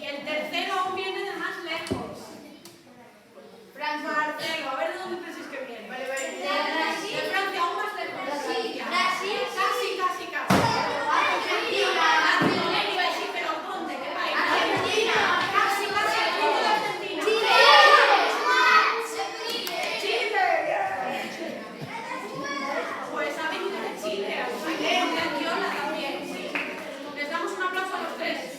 Y el tercero aún viene de más lejos. Marcelo, a ver de dónde pensáis que viene. Vale, vale. De Francia, aún más lejos. Brasil. Casi. Argentina. Iba a decir, pero ¿dónde? ¿Qué país? Argentina. Casi. ¿Dónde de Argentina? Chile. Pues ha venido de Chile. De Antiola también, sí. Les damos un aplauso a los tres.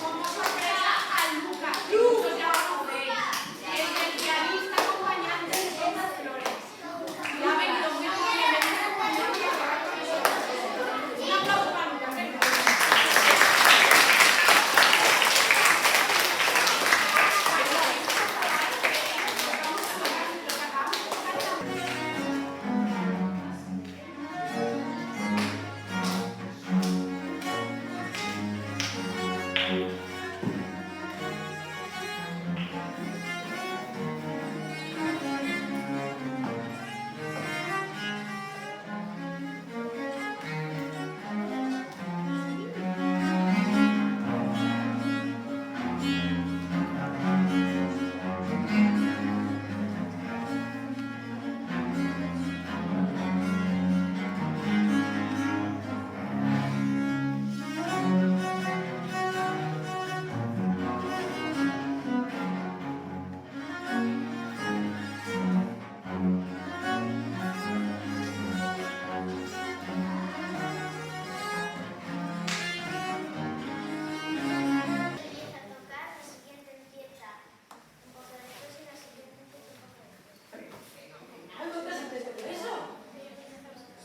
Como sorpresa a Lucas, que muchos ya lo conocéis. Es el pianista acompañante de Sonda Flores. Y ha venido muy amablemente acompañando a tocar con nosotros. Un aplauso para Lucas, venga.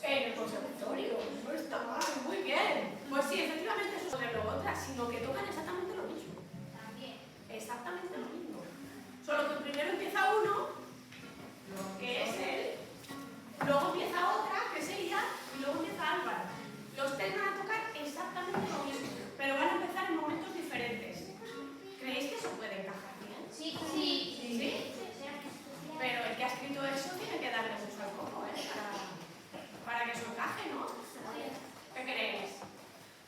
En el conservatorio, no está mal, muy bien. Pues sí, efectivamente eso de lo otra, sino que tocan exactamente lo mismo. Exactamente lo mismo. Solo que primero empieza uno, que es él, luego empieza otra, que es ella, y luego empieza Álvaro. Los tres van a tocar exactamente lo mismo, pero van a empezar en momentos diferentes. ¿Creéis que eso puede encajar bien? Sí. ¿Sí? Pero el que ha escrito eso tiene que darle mucho al coco, para que eso encaje, ¿no? ¿Qué queréis?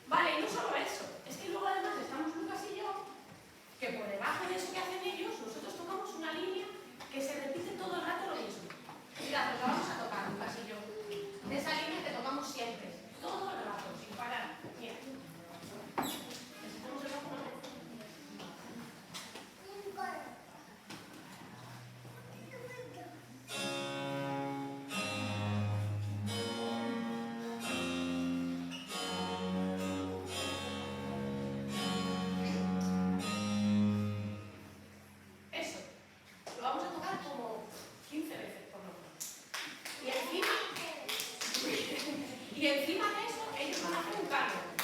Vale, y no solo eso, es que luego además estamos Lucas y yo, que por debajo de eso que hacen ellos, nosotros tocamos una línea que se repite todo el rato lo mismo. Mirad, lo que vamos a tocar, Lucas y yo. De esa línea que tocamos siempre, todo el rato, sin parar. Mira. ¿Necesitamos el bajo, no? Eso, lo vamos a tocar como 15 veces por lo menos. Y encima de eso, ellos van a hacer un cargo.